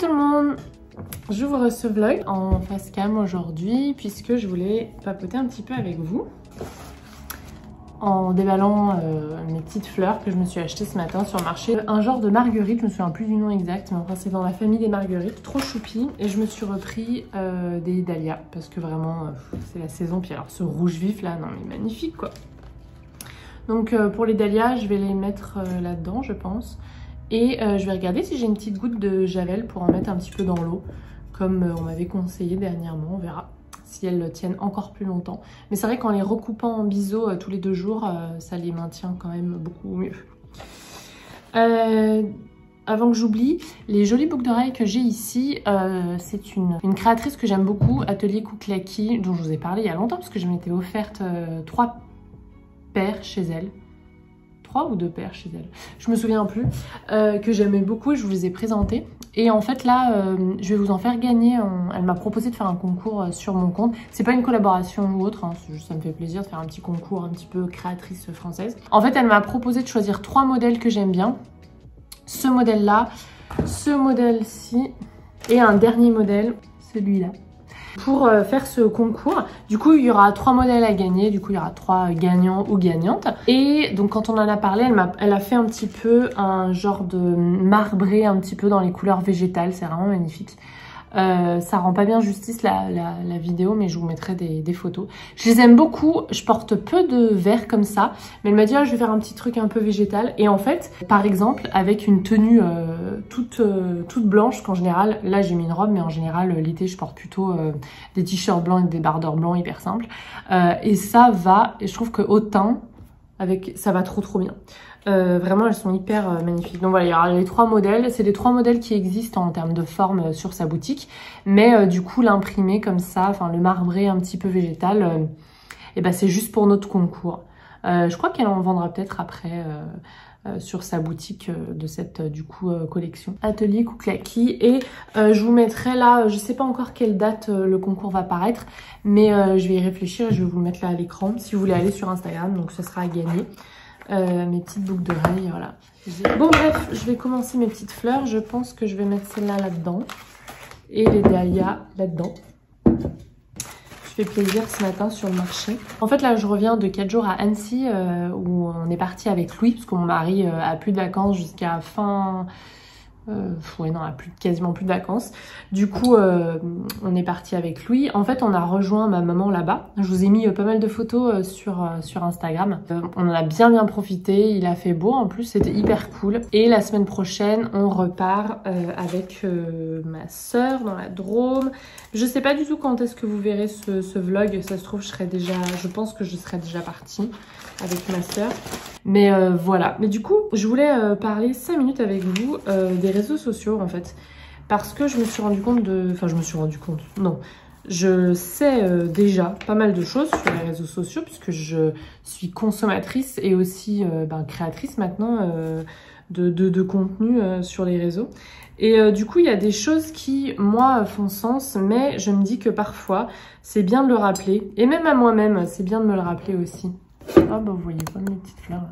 tout le monde, j'ouvre ce vlog en face cam aujourd'hui puisque je voulais papoter un petit peu avec vous en déballant mes petites fleurs que je me suis achetées ce matin sur le marché. Un genre de marguerite, je me souviens plus du nom exact, mais enfin c'est dans la famille des marguerites, trop choupi. Et je me suis repris des dahlias parce que vraiment c'est la saison. Puis alors ce rouge vif là, non mais magnifique quoi. Donc pour les dahlias, je vais les mettre là-dedans je pense. Et je vais regarder si j'ai une petite goutte de javel pour en mettre un petit peu dans l'eau, comme on m'avait conseillé dernièrement, on verra si elles tiennent encore plus longtemps. Mais c'est vrai qu'en les recoupant en biseau tous les 2 jours, ça les maintient quand même beaucoup mieux. Avant que j'oublie, les jolies boucles d'oreilles que j'ai ici, c'est une créatrice que j'aime beaucoup, Atelier Kouklaki, dont je vous ai parlé il y a longtemps parce que je m'étais offerte 3 paires chez elle. 3 ou 2 paires chez elle, je me souviens plus, que j'aimais beaucoup et je vous les ai présentées. Et en fait là, je vais vous en faire gagner. Elle m'a proposé de faire un concours sur mon compte. C'est pas une collaboration ou autre, hein, juste, ça me fait plaisir de faire un petit concours un petit peu créatrice française. En fait, elle m'a proposé de choisir 3 modèles que j'aime bien. Ce modèle-là, ce modèle-ci et un dernier modèle, celui-là. Pour faire ce concours, du coup il y aura 3 modèles à gagner, du coup il y aura 3 gagnants ou gagnantes. Et donc quand on en a parlé, elle a fait un petit peu un genre de marbré un petit peu dans les couleurs végétales, c'est vraiment magnifique. Ça rend pas bien justice la vidéo, mais je vous mettrai des photos. Je les aime beaucoup, je porte peu de vert comme ça, mais elle m'a dit ah, je vais faire un petit truc un peu végétal. Et en fait, par exemple, avec une tenue toute blanche, qu'en général, là j'ai mis une robe, mais en général l'été je porte plutôt des t-shirts blancs et des bardeurs blancs hyper simples. Et ça va, et je trouve que au teint, ça va trop bien. Vraiment elles sont hyper magnifiques. Donc voilà, il y aura les 3 modèles, c'est les 3 modèles qui existent en termes de forme sur sa boutique, mais du coup l'imprimé comme ça, enfin le marbré un petit peu végétal, et ben c'est juste pour notre concours. Je crois qu'elle en vendra peut-être après sur sa boutique de cette du coup collection Atelier Kouklaki. Et je vous mettrai là, je sais pas encore quelle date le concours va paraître, mais je vais y réfléchir et je vais vous le mettre là à l'écran si vous voulez aller sur Instagram, donc ce sera à gagner. Mes petites boucles d'oreilles, voilà. Bon bref, je vais commencer mes petites fleurs. Je pense que je vais mettre celle-là là-dedans et les dahlias là-dedans. Je fais plaisir ce matin sur le marché. En fait là je reviens de 4 jours à Annecy où on est parti avec Louis parce que mon mari a plus de vacances jusqu'à fin... ouais non, quasiment plus de vacances. Du coup on est parti avec Louis. En fait on a rejoint ma maman là-bas. Je vous ai mis pas mal de photos sur Instagram. On en a bien profité, il a fait beau en plus, c'était hyper cool. Et la semaine prochaine on repart avec ma soeur dans la Drôme. Je sais pas du tout quand est-ce que vous verrez ce vlog, ça se trouve je pense que je serai déjà partie avec ma soeur. Mais voilà, mais du coup je voulais parler 5 minutes avec vous des réseaux sociaux en fait, parce que je me suis rendu compte non, je sais déjà pas mal de choses sur les réseaux sociaux puisque je suis consommatrice et aussi créatrice maintenant de contenu sur les réseaux. Et du coup, il y a des choses qui, moi, font sens, mais je me dis que parfois, c'est bien de le rappeler. Et même à moi-même, c'est bien de me le rappeler aussi. Ah bah vous voyez pas mes petites fleurs.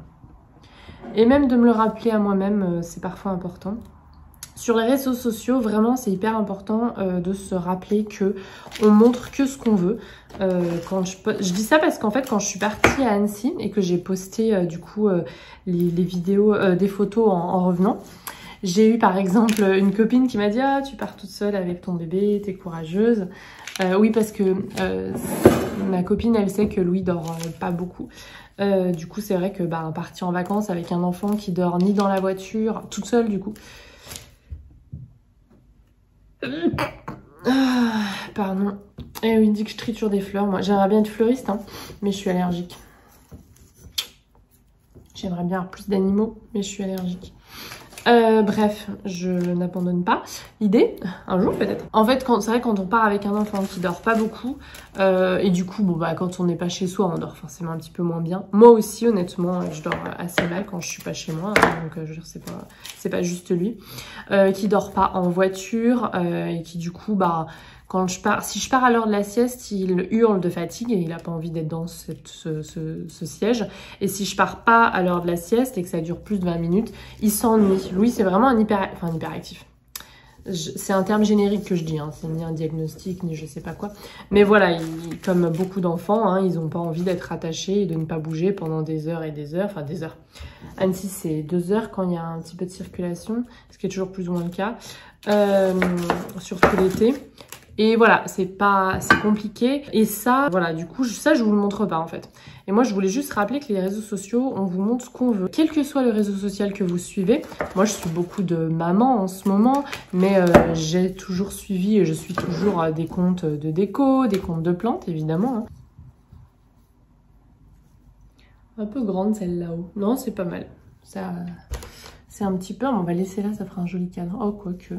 Et même de me le rappeler à moi-même, c'est parfois important. Sur les réseaux sociaux, vraiment, c'est hyper important de se rappeler que on montre que ce qu'on veut. Je dis ça parce qu'en fait, quand je suis partie à Annecy et que j'ai posté du coup les vidéos, des photos en revenant, j'ai eu par exemple une copine qui m'a dit « Ah, tu pars toute seule avec ton bébé, t'es courageuse. » Oui, parce que ma copine, elle sait que Louis dort pas beaucoup. Du coup, c'est vrai que partir en vacances avec un enfant qui dort ni dans la voiture, toute seule du coup. Pardon. Et oui, il dit que je triture des fleurs. Moi, j'aimerais bien être fleuriste, hein, mais je suis allergique. J'aimerais bien avoir plus d'animaux, mais je suis allergique. Bref, je n'abandonne pas l'idée, un jour peut-être. En fait, c'est vrai quand on part avec un enfant qui dort pas beaucoup, et du coup, quand on n'est pas chez soi, on dort forcément un petit peu moins bien. Moi aussi, honnêtement, je dors assez mal quand je suis pas chez moi, hein, donc je veux dire, c'est pas juste lui. Qui dort pas en voiture, et qui du coup, quand si je pars à l'heure de la sieste, il hurle de fatigue et il a pas envie d'être dans ce siège. Et si je pars pas à l'heure de la sieste et que ça dure plus de 20 minutes, il s'ennuie. Louis, c'est vraiment un hyperactif. c'est un terme générique que je dis, hein, c'est ni un diagnostic, ni je sais pas quoi. Mais voilà, comme beaucoup d'enfants, hein, ils n'ont pas envie d'être attachés et de ne pas bouger pendant des heures et des heures, enfin des heures. Annecy, c'est 2 heures quand il y a un petit peu de circulation, ce qui est toujours plus ou moins le cas, surtout l'été. Et voilà, c'est compliqué. Et ça, voilà, du coup, ça, je vous le montre pas, en fait. Et moi, je voulais juste rappeler que les réseaux sociaux, on vous montre ce qu'on veut. Quel que soit le réseau social que vous suivez. Moi, je suis beaucoup de mamans en ce moment, mais j'ai toujours suivi et je suis toujours des comptes de déco, des comptes de plantes, évidemment. Hein. Un peu grande, celle là-haut. Non, c'est pas mal. Ça... C'est un petit peu, on va laisser là, ça fera un joli cadre. Oh, quoique,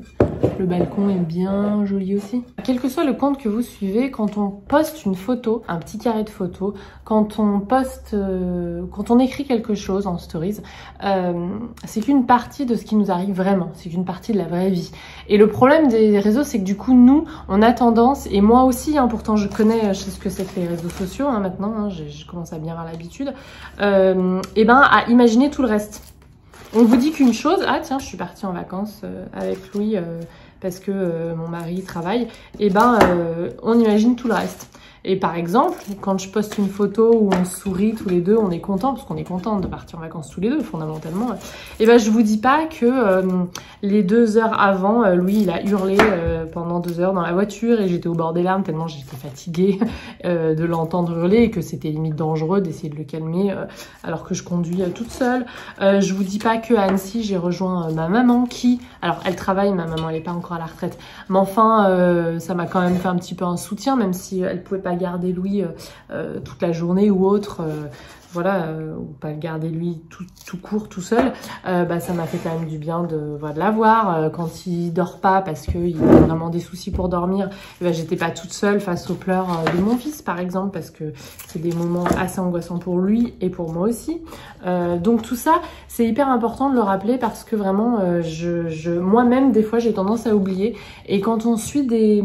le balcon est bien joli aussi. Quel que soit le compte que vous suivez, quand on poste une photo, un petit carré de photos, quand on poste, quand on écrit quelque chose en stories, c'est qu'une partie de ce qui nous arrive vraiment, c'est qu'une partie de la vraie vie. Et le problème des réseaux, c'est que du coup, nous, on a tendance, et moi aussi, hein, pourtant je sais ce que c'est que les réseaux sociaux hein, maintenant, hein, je commence à bien avoir l'habitude, et ben à imaginer tout le reste. On vous dit qu'une chose, ah tiens, je suis partie en vacances avec Louis parce que mon mari travaille, et ben on imagine tout le reste. Et par exemple, quand je poste une photo où on sourit tous les deux, on est content, parce qu'on est content de partir en vacances tous les deux, fondamentalement. Et ben je vous dis pas que les 2 heures avant, Louis il a hurlé pendant 2 heures dans la voiture et j'étais au bord des larmes tellement j'étais fatiguée de l'entendre hurler et que c'était limite dangereux d'essayer de le calmer alors que je conduis toute seule. Je vous dis pas que à Annecy j'ai rejoint ma maman qui, alors elle travaille, ma maman elle est pas encore à la retraite, mais enfin ça m'a quand même fait un petit peu un soutien même si elle pouvait pas garder Louis toute la journée ou autre, voilà, ou pas le garder lui tout court, tout seul, bah, ça m'a fait quand même du bien de l'avoir. Quand il dort pas parce qu'il a vraiment des soucis pour dormir, bah, j'étais pas toute seule face aux pleurs de mon fils par exemple, parce que c'est des moments assez angoissants pour lui et pour moi aussi. Donc tout ça, c'est hyper important de le rappeler parce que vraiment, moi-même des fois j'ai tendance à oublier. Et quand on suit des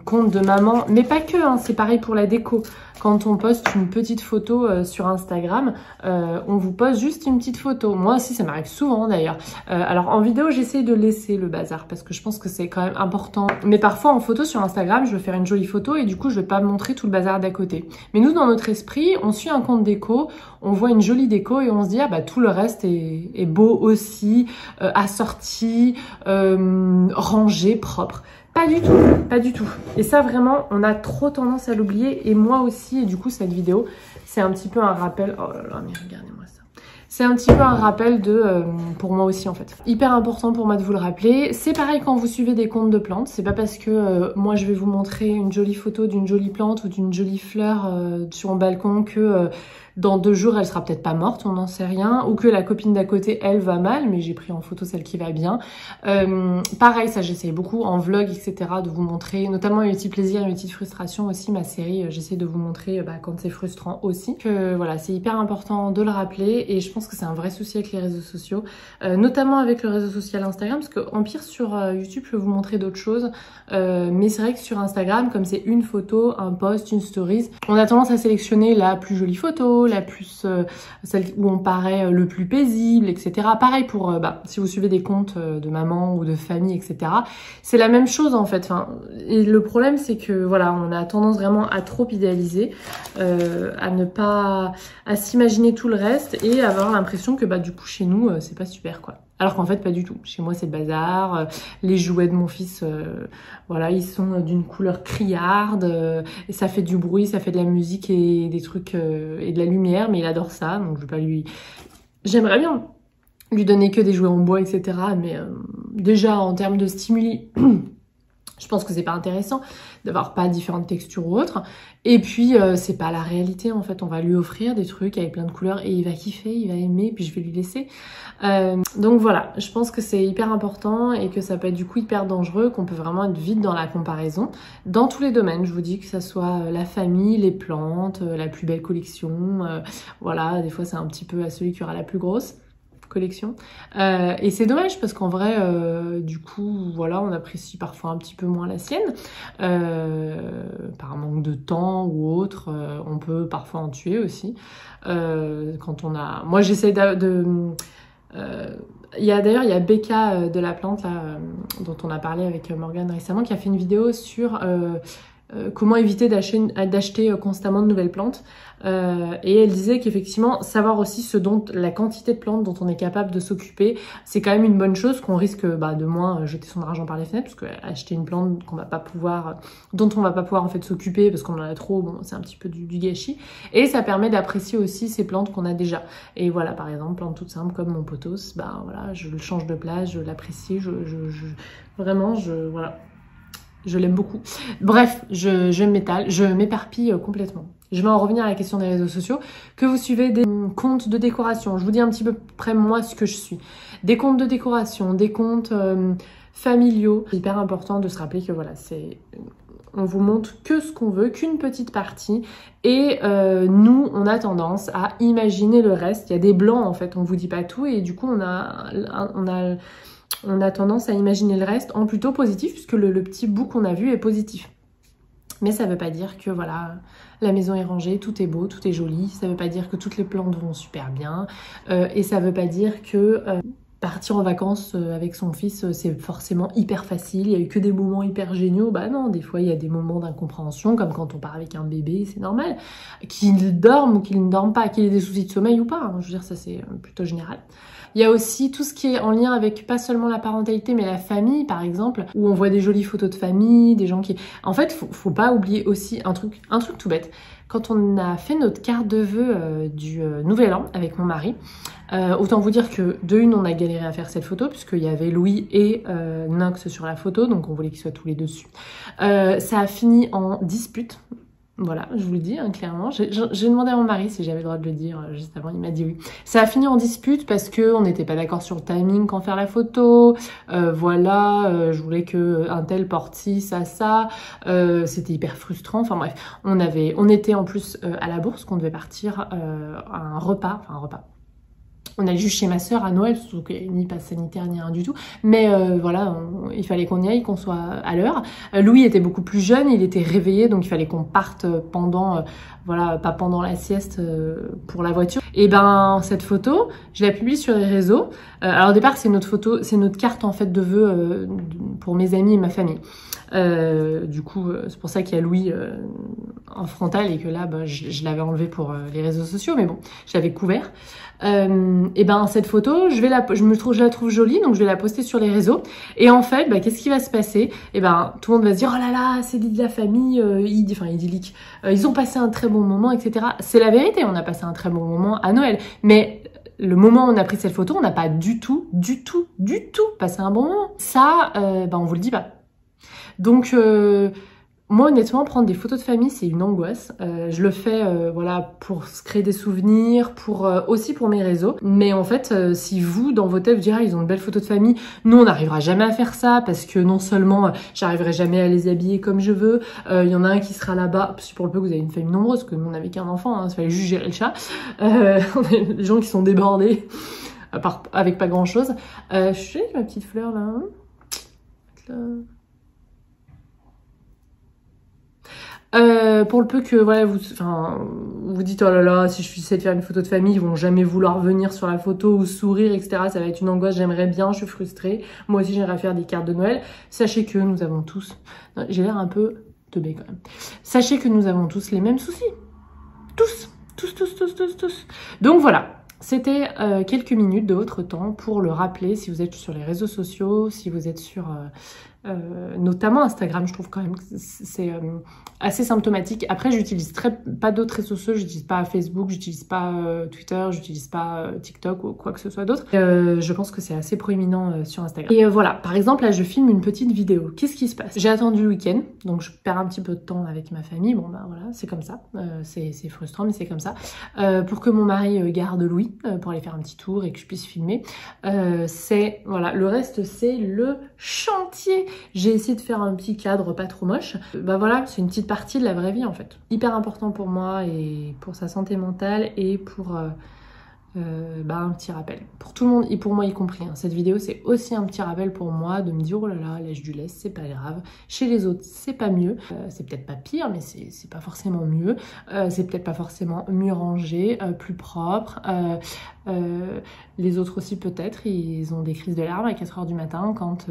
comptes de maman, mais pas que, hein, c'est pareil pour la déco. Quand on poste une petite photo sur Instagram, on vous poste juste une petite photo. Moi aussi, ça m'arrive souvent d'ailleurs. Alors en vidéo, j'essaie de laisser le bazar parce que je pense que c'est quand même important. Mais parfois en photo sur Instagram, je veux faire une jolie photo et du coup, je vais pas montrer tout le bazar d'à côté. Mais nous, dans notre esprit, on suit un compte déco, on voit une jolie déco et on se dit ah bah tout le reste est beau aussi, assorti, rangé, propre. Pas du tout, pas du tout. Et ça vraiment, on a trop tendance à l'oublier et moi aussi. Et du coup, cette vidéo, c'est un petit peu un rappel. Oh là là, mais regardez-moi ça. C'est un petit peu un rappel pour moi aussi en fait. Hyper important pour moi de vous le rappeler. C'est pareil quand vous suivez des comptes de plantes. C'est pas parce que moi je vais vous montrer une jolie photo d'une jolie plante ou d'une jolie fleur sur mon balcon que dans 2 jours elle sera peut-être pas morte, on n'en sait rien. Ou que la copine d'à côté elle va mal, mais j'ai pris en photo celle qui va bien. Pareil, ça j'essaie beaucoup en vlog etc. de vous montrer, notamment les petits plaisirs et les petites frustrations aussi. Ma série, j'essaie de vous montrer quand c'est frustrant aussi. Que voilà, c'est hyper important de le rappeler et je pense que c'est un vrai souci avec les réseaux sociaux, notamment avec le réseau social Instagram, parce qu'en pire sur YouTube je peux vous montrer d'autres choses, mais c'est vrai que sur Instagram, comme c'est une photo, un post, une stories, on a tendance à sélectionner la plus jolie photo, la plus celle où on paraît le plus paisible, etc. Pareil pour si vous suivez des comptes de maman ou de famille, etc. C'est la même chose en fait. Enfin, et le problème c'est que voilà, on a tendance vraiment à trop idéaliser, à ne pas s'imaginer tout le reste et avoir l'impression que du coup chez nous c'est pas super quoi. Alors qu'en fait pas du tout. Chez moi c'est le bazar, les jouets de mon fils voilà, ils sont d'une couleur criarde et ça fait du bruit, ça fait de la musique et des trucs et de la lumière, mais il adore ça, donc je vais pas lui... J'aimerais bien lui donner que des jouets en bois etc. mais déjà en termes de stimuli je pense que c'est pas intéressant d'avoir pas différentes textures ou autres. Et puis c'est pas la réalité en fait. On va lui offrir des trucs avec plein de couleurs et il va kiffer, il va aimer, puis je vais lui laisser. Donc voilà, je pense que c'est hyper important et que ça peut être du coup hyper dangereux, qu'on peut vraiment être vite dans la comparaison. Dans tous les domaines, je vous dis, que ça soit la famille, les plantes, la plus belle collection. Voilà, des fois c'est un petit peu à celui qui aura la plus grosse collection. Et c'est dommage parce qu'en vrai, du coup, voilà, on apprécie parfois un petit peu moins la sienne. Par manque de temps ou autre, on peut parfois en tuer aussi. Quand on a... Moi, j'essaie D'ailleurs, il y a Becca de la plante, là, dont on a parlé avec Morgane récemment, qui a fait une vidéo sur comment éviter d'acheter constamment de nouvelles plantes. Et elle disait qu'effectivement, savoir aussi la quantité de plantes dont on est capable de s'occuper, c'est quand même une bonne chose, qu'on risque de moins jeter son argent par les fenêtres, parce qu'acheter une plante dont on va pas pouvoir en fait s'occuper parce qu'on en a trop, bon, c'est un petit peu du gâchis. Et ça permet d'apprécier aussi ces plantes qu'on a déjà. Et voilà, par exemple, plantes toutes simples comme mon pothos, voilà, je le change de place, je l'apprécie, vraiment, voilà. Je l'aime beaucoup. Bref, je m'éparpille complètement. Je vais en revenir à la question des réseaux sociaux. Que vous suivez des comptes de décoration. Je vous dis un petit peu près moi ce que je suis. Des comptes de décoration, des comptes familiaux. C'est hyper important de se rappeler que voilà, on vous montre que ce qu'on veut, qu'une petite partie. Et nous, on a tendance à imaginer le reste. Il y a des blancs en fait, on vous dit pas tout. Et du coup, on a tendance à imaginer le reste en plutôt positif, puisque le petit bout qu'on a vu est positif. Mais ça veut pas dire que voilà, la maison est rangée, tout est beau, tout est joli. Ça veut pas dire que toutes les plantes vont super bien. Et ça veut pas dire que partir en vacances avec son fils, c'est forcément hyper facile. Il y a eu que des moments hyper géniaux. Bah non, des fois il y a des moments d'incompréhension, comme quand on part avec un bébé, c'est normal. Qu'il dorme ou qu'il ne dorme pas, qu'il ait des soucis de sommeil ou pas. Hein. Je veux dire, ça c'est plutôt général. Il y a aussi tout ce qui est en lien avec pas seulement la parentalité, mais la famille, par exemple, où on voit des jolies photos de famille, des gens qui... En fait, faut pas oublier aussi un truc tout bête. Quand on a fait notre carte de vœux du Nouvel An avec mon mari, autant vous dire que de une, on a galéré à faire cette photo, puisqu'il y avait Louis et Nox sur la photo, donc on voulait qu'ils soient tous les deux dessus. Ça a fini en dispute. Voilà, je vous le dis hein, clairement. J'ai demandé à mon mari si j'avais le droit de le dire juste avant, il m'a dit oui. Ça a fini en dispute parce que on n'était pas d'accord sur le timing quand faire la photo. Je voulais que un tel porte ci, ça. C'était hyper frustrant. Enfin bref, on était en plus à la bourse, qu'on devait partir à un repas. On allait juste chez ma sœur à Noël, surtout qu'il n'y a ni passe sanitaire ni rien du tout. Mais voilà, il fallait qu'on y aille, qu'on soit à l'heure. Louis était beaucoup plus jeune, il était réveillé, donc il fallait qu'on parte pendant, pas pendant la sieste pour la voiture. Et ben cette photo, je la publie sur les réseaux. Alors au départ, c'est notre photo, c'est notre carte en fait de vœux pour mes amis et ma famille. Du coup, c'est pour ça qu'il y a Louis en frontal et que là, je l'avais enlevé pour les réseaux sociaux, mais bon, je l'avais couvert. Et ben cette photo, je la trouve jolie, donc je vais la poster sur les réseaux. Et en fait, qu'est-ce qui va se passer? Et ben tout le monde va se dire oh là là, c'est de la famille, idyllique. Ils ont passé un très bon moment, etc. C'est la vérité, on a passé un très bon moment à Noël, mais le moment où on a pris cette photo, on n'a pas du tout passé un bon moment. Ça, on vous le dit pas. Donc moi honnêtement, prendre des photos de famille, c'est une angoisse. Je le fais pour se créer des souvenirs, aussi pour mes réseaux. Mais en fait, si vous, dans vos têtes, vous direz ils ont de belles photos de famille, nous on n'arrivera jamais à faire ça parce que non seulement j'arriverai jamais à les habiller comme je veux, il y en a un qui sera là-bas, si pour le peu que vous avez une famille nombreuse, parce que nous on n'avait qu'un enfant, hein, il fallait juste gérer le chat. On a des gens qui sont débordés, avec pas grand-chose. Je suis avec ma petite fleur là. Pour le peu que voilà vous dites oh là là, si je essaie de faire une photo de famille, ils vont jamais vouloir venir sur la photo ou sourire, etc. Ça va être une angoisse, j'aimerais bien, je suis frustrée. Moi aussi j'aimerais faire des cartes de Noël. Sachez que nous avons tous, j'ai l'air un peu teubée quand même. Sachez que nous avons tous les mêmes soucis. Tous. Donc voilà. C'était quelques minutes de votre temps pour le rappeler si vous êtes sur les réseaux sociaux, si vous êtes sur notamment Instagram, je trouve quand même que c'est assez symptomatique. Après, j'utilise pas d'autres réseaux sociaux, j'utilise pas Facebook, j'utilise pas Twitter, j'utilise pas TikTok ou quoi que ce soit d'autre. Je pense que c'est assez proéminent sur Instagram. Et voilà, par exemple, là, je filme une petite vidéo. Qu'est-ce qui se passe? J'ai attendu le week-end, donc je perds un petit peu de temps avec ma famille. Bon, voilà, c'est comme ça. C'est frustrant, mais c'est comme ça. Pour que mon mari garde Louis, pour aller faire un petit tour et que je puisse filmer. Voilà, le reste, c'est le chantier. J'ai essayé de faire un petit cadre pas trop moche. Voilà, c'est une petite partie de la vraie vie en fait. Hyper important pour moi et pour sa santé mentale et pour un petit rappel. Pour tout le monde et pour moi y compris. Hein. Cette vidéo, c'est aussi un petit rappel pour moi de me dire, oh là là, lèche du lait, c'est pas grave. Chez les autres, c'est pas mieux. C'est peut-être pas pire, mais c'est pas forcément mieux. C'est peut-être pas forcément mieux rangé, plus propre. Les autres aussi, peut-être, ils ont des crises de larmes à 4 h du matin quand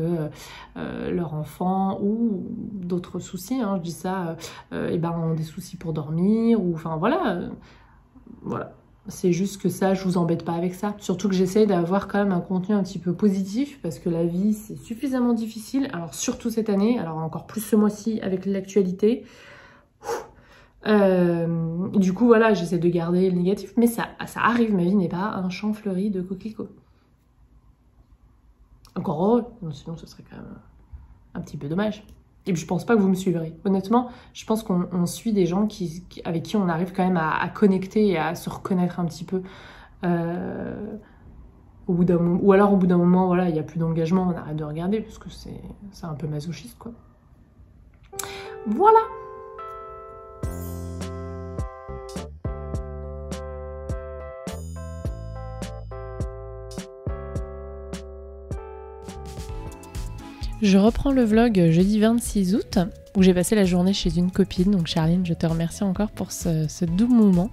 leur enfant ou d'autres soucis, hein, je dis ça, ont des soucis pour dormir, ou enfin voilà. Voilà. C'est juste que ça, je vous embête pas avec ça. Surtout que j'essaye d'avoir quand même un contenu un petit peu positif parce que la vie, c'est suffisamment difficile. Alors surtout cette année, alors encore plus ce mois-ci avec l'actualité. Du coup, voilà, j'essaie de garder le négatif. Mais ça arrive, ma vie n'est pas un champ fleuri de coquelicots. Encore heureux, sinon ce serait quand même un petit peu dommage. Et puis je pense pas que vous me suivrez. Honnêtement, je pense qu'on suit des gens avec qui on arrive quand même à connecter et à se reconnaître un petit peu. Au bout d'un moment, ou alors au bout d'un moment, voilà, il n'y a plus d'engagement, on arrête de regarder parce que c'est un peu masochiste, quoi. Voilà. Je reprends le vlog jeudi 26 août où j'ai passé la journée chez une copine. Donc Charline, je te remercie encore pour ce doux moment.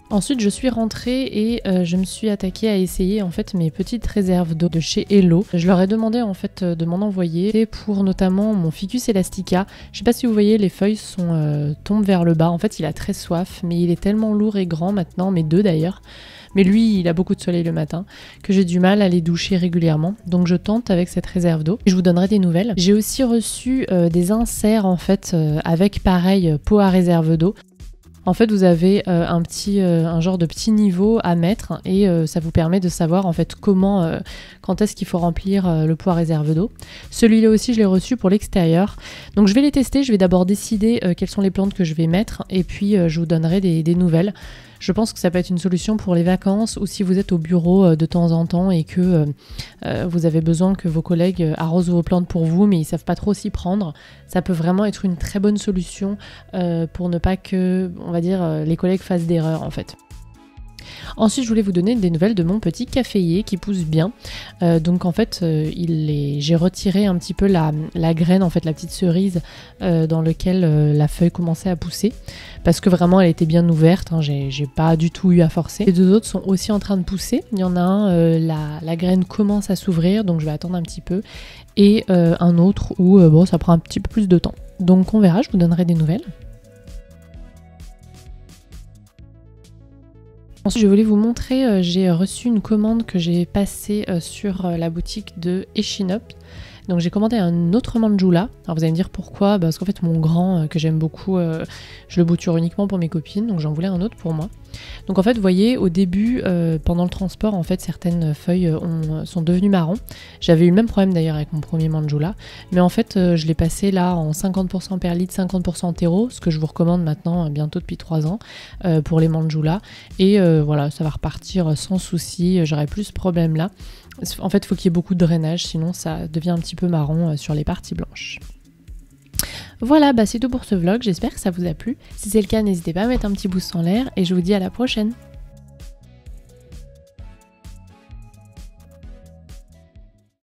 Ensuite, je suis rentrée et je me suis attaquée à essayer en fait mes petites réserves d'eau de chez Hello. Je leur ai demandé en fait de m'en envoyer pour notamment mon Ficus elastica. Je sais pas si vous voyez, les feuilles tombent vers le bas. En fait, il a très soif, mais il est tellement lourd et grand maintenant, mes deux d'ailleurs. Mais lui, il a beaucoup de soleil le matin, que j'ai du mal à les doucher régulièrement. Donc je tente avec cette réserve d'eau. Je vous donnerai des nouvelles. J'ai aussi reçu des inserts en fait avec pareil pot à réserve d'eau. En fait, vous avez un genre de petit niveau à mettre et ça vous permet de savoir en fait quand est-ce qu'il faut remplir le pot à réserve d'eau. Celui-là aussi, je l'ai reçu pour l'extérieur. Donc je vais les tester. Je vais d'abord décider quelles sont les plantes que je vais mettre et puis je vous donnerai des nouvelles. Je pense que ça peut être une solution pour les vacances ou si vous êtes au bureau de temps en temps et que vous avez besoin que vos collègues arrosent vos plantes pour vous mais ils ne savent pas trop s'y prendre. Ça peut vraiment être une très bonne solution pour ne pas que, on va dire, les collègues fassent d'erreurs en fait. Ensuite, je voulais vous donner des nouvelles de mon petit caféier qui pousse bien. Donc en fait, j'ai retiré un petit peu la graine, en fait la petite cerise dans laquelle la feuille commençait à pousser. Parce que vraiment, elle était bien ouverte, hein, j'ai pas du tout eu à forcer. Les deux autres sont aussi en train de pousser. Il y en a un, la graine commence à s'ouvrir, donc je vais attendre un petit peu. Et un autre où bon, ça prend un petit peu plus de temps. Donc on verra, je vous donnerai des nouvelles. Ensuite, je voulais vous montrer, j'ai reçu une commande que j'ai passée sur la boutique de Echinop. Donc j'ai commandé un autre mandjoula. Alors vous allez me dire pourquoi, parce qu'en fait mon grand que j'aime beaucoup, je le bouture uniquement pour mes copines, donc j'en voulais un autre pour moi. Donc en fait vous voyez au début, pendant le transport, en fait certaines feuilles sont devenues marron. J'avais eu le même problème d'ailleurs avec mon premier mandjoula, mais en fait je l'ai passé là en 50% perlite, 50% terreau, ce que je vous recommande maintenant bientôt depuis 3 ans pour les mandjoulas. Et voilà, ça va repartir sans souci, j'aurai plus ce problème là. En fait, il faut qu'il y ait beaucoup de drainage, sinon ça devient un petit peu marron sur les parties blanches. Voilà, c'est tout pour ce vlog, j'espère que ça vous a plu. Si c'est le cas, n'hésitez pas à mettre un petit pouce en l'air et je vous dis à la prochaine.